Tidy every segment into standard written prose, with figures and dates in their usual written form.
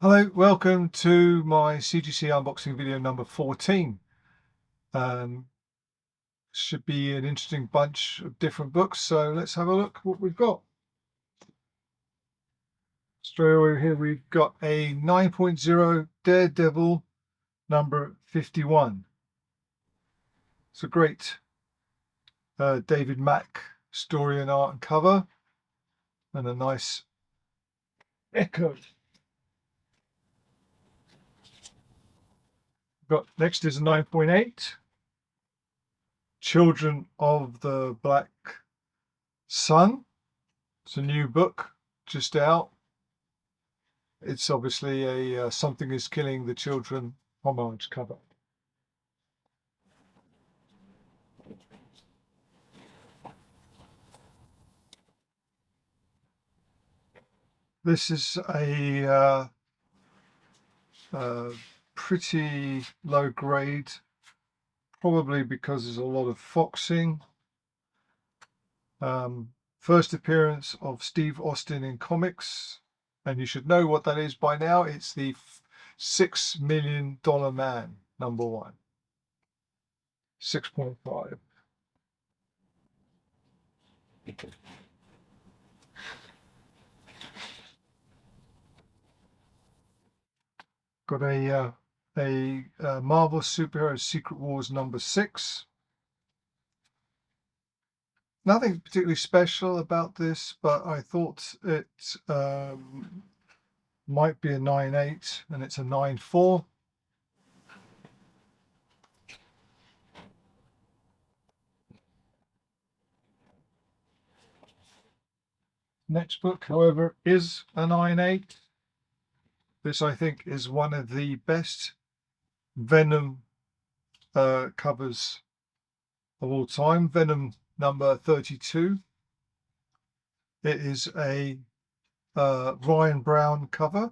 Hello, welcome to my CGC unboxing video number 14. Um, should be an interesting bunch of different books, so let's have a look what we've got. Straight over here we've got a 9.0 Daredevil number 51. It's a great David Mack story and art and cover, and a nice echo. Got next is a 9.8 Children of the Black Sun. It's a new book just out. It's obviously a Something is Killing the Children homage cover. This is a pretty low grade, probably because there's a lot of foxing. First appearance of Steve Austin in comics, and you should know what that is by now. It's the $6 million man, number one. 6.5. Got a Marvel Superhero Secret Wars number 6. Nothing particularly special about this, but I thought it might be a 9.8, and it's a 9.4. Next book, however, is a 9.8. This, I think, is one of the best Venom covers of all time. Venom number 32. It is a Ryan Brown cover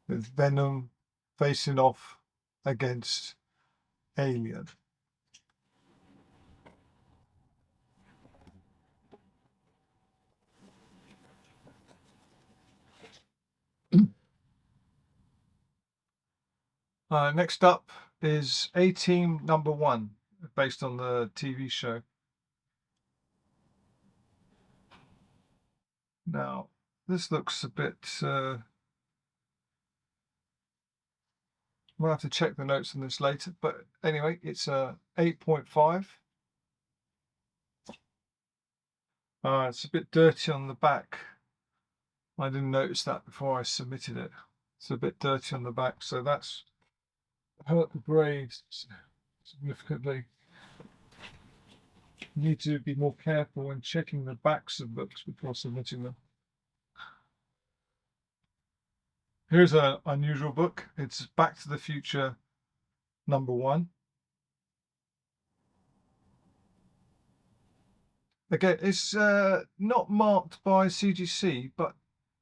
with Venom facing off against Alien. Next up is A-Team number 1, based on the TV show. Now, this looks a bit... we'll have to check the notes on this later, but anyway, it's a 8.5. It's a bit dirty on the back. I didn't notice that before I submitted it. It's a bit dirty on the back, so that's hurt the grades significantly. You need to be more careful when checking the backs of books before submitting them. Here's an unusual book. It's Back to the Future number 1. Again, it's not marked by CGC, but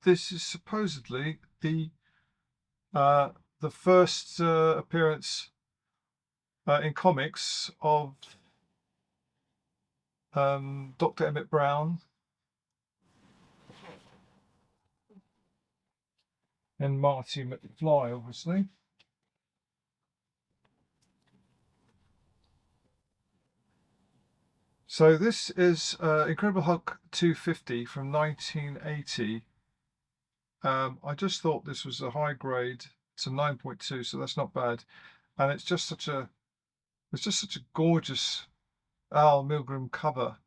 this is supposedly the first appearance in comics of Dr. Emmett Brown and Marty McFly, obviously. So this is Incredible Hulk 250 from 1980. I just thought this was a high grade. It's a 9.2, so that's not bad. And it's just such a gorgeous Al Milgrom cover.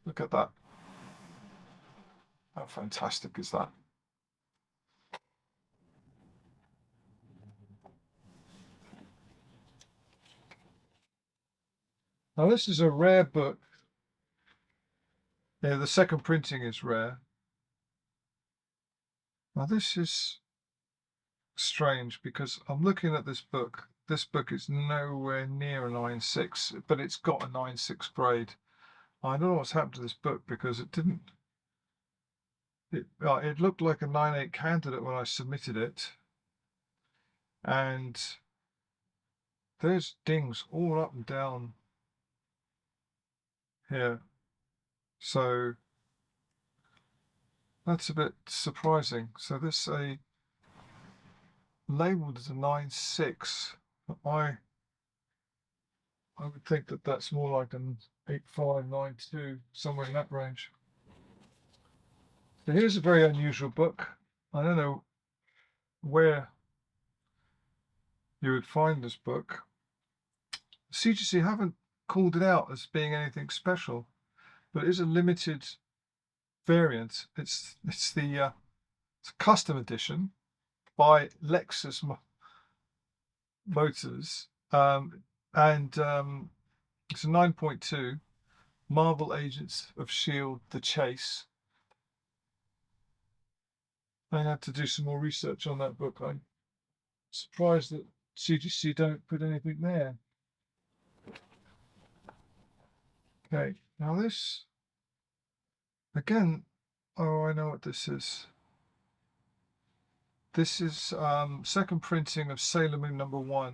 Look at that. How fantastic is that? Now this is a rare book. Yeah, the second printing is rare. Now this is strange because I'm looking at this book. This book is nowhere near a 9.6, but it's got a 9.6 grade. I don't know what's happened to this book because it didn't. It looked like a 9.8 candidate when I submitted it, and there's dings all up and down here. So That's a bit surprising. So this labeled as a 9.6. I would think that that's more like an 8.5, 9.2, somewhere in that range. So here's a very unusual book. I don't know where you would find this book. CGC haven't called it out as being anything special, but it is a limited variant. It's it's a custom edition by Lexus Motors, and it's a 9.2 Marvel Agents of S.H.I.E.L.D. The Chase. I had to do some more research on that book. I'm surprised that CGC don't put anything there. Okay, now this, again, oh, I know what this is. This is second printing of Sailor Moon #1.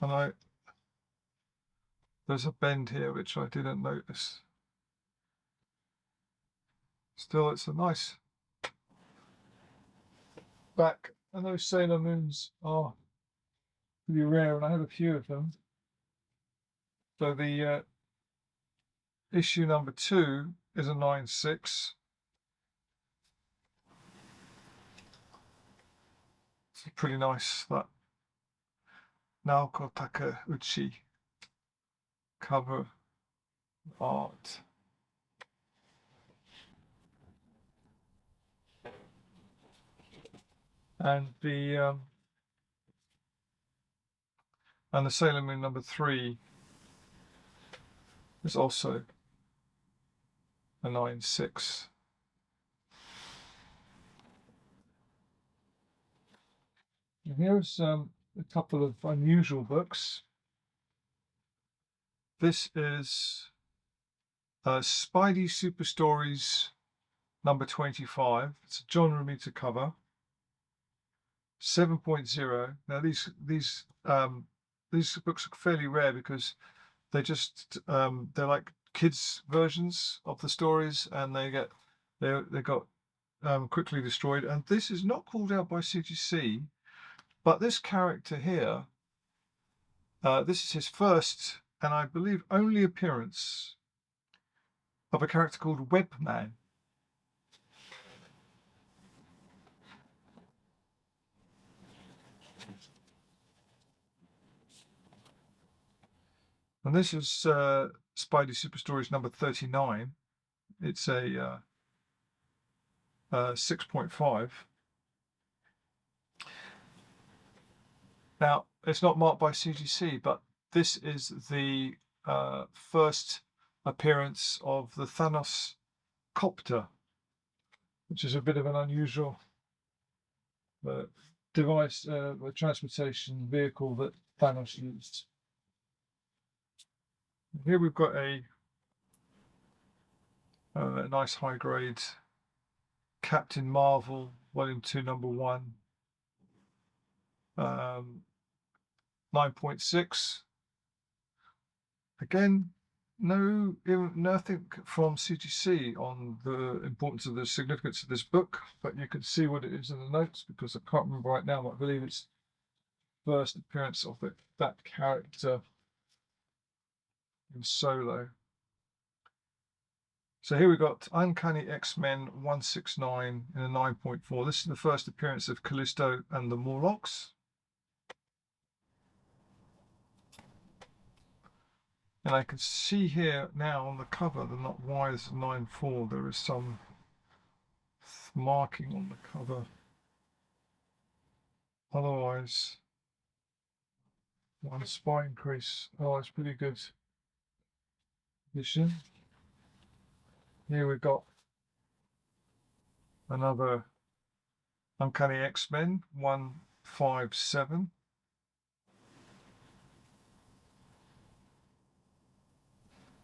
And there's a bend here which I didn't notice. Still, it's a nice back. And those Sailor Moons are pretty rare, and I have a few of them. So the issue #2 is a 9.6. It's pretty nice, that Naoko Takeuchi cover art. And the Sailor Moon #3 is also a 9.6. And here's a couple of unusual books. This is Spidey Super Stories #25. It's a John Romita cover. 7.0. Now these books are fairly rare because they just they're like kids versions of the stories, and they got quickly destroyed. And this is not called out by CGC, but this character here, this is his first and I believe only appearance of a character called Webman. And this is Spidey Super Stories #39. It's a 6.5. Now, it's not marked by CGC, but this is the first appearance of the Thanos copter, which is a bit of an unusual device, a transportation vehicle that Thanos used. Here we've got a nice high-grade Captain Marvel Volume 2 #1, 9.6. Again, nothing from CGC on the importance of the significance of this book, but you can see what it is in the notes, because I can't remember right now, but I believe it's first appearance of that character in Solo. So here we've got Uncanny X-Men 169 in a 9.4. This is the first appearance of Callisto and the Morlocks. And I can see here now on the cover, they're not why it's 9.4. There is some marking on the cover. Otherwise, one spine increase. Oh, it's pretty good edition. Here we've got another Uncanny X-Men 157.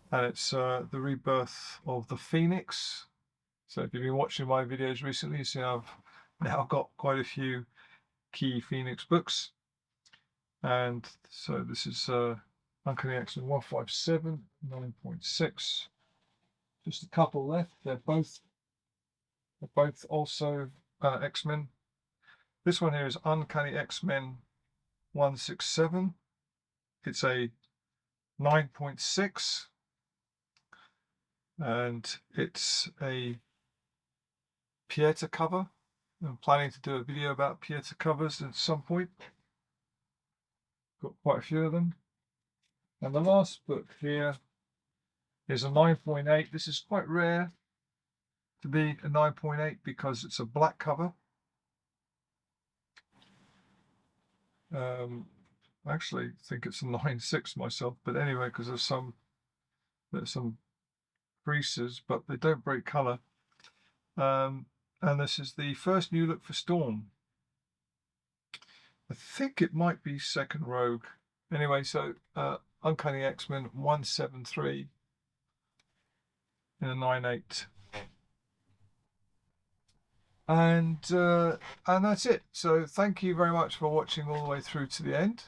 And it's the rebirth of the Phoenix. So if you've been watching my videos recently, you see I've now got quite a few key Phoenix books. And so this is Uncanny X-Men 157, 9.6. Just a couple left. They're both also X-Men. This one here is Uncanny X-Men 167. It's a 9.6, and it's a Pieta cover. I'm planning to do a video about Pieta covers at some point. Got quite a few of them. And the last book here is a 9.8. This is quite rare to be a 9.8 because it's a black cover. I actually think it's a 9.6 myself, but anyway, because there's some creases, but they don't break color. And this is the first new look for Storm. I think it might be second Rogue. Anyway, so Uncanny X-Men 173 in a 9.8. And that's it. So thank you very much for watching all the way through to the end.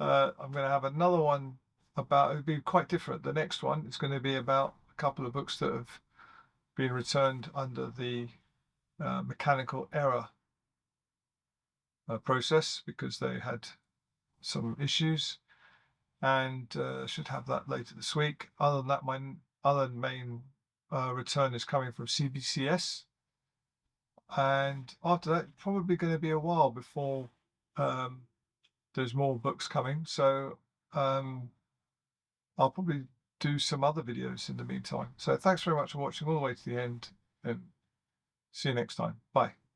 I'm going to have another one about, it'll be quite different. The next one is going to be about a couple of books that have been returned under the mechanical error process because they had some issues, and should have that later this week. Other than that, my other main return is coming from CBCS, and after that, probably going to be a while before there's more books coming. So I'll probably do some other videos in the meantime. So thanks very much for watching all the way to the end, and see you next time. Bye.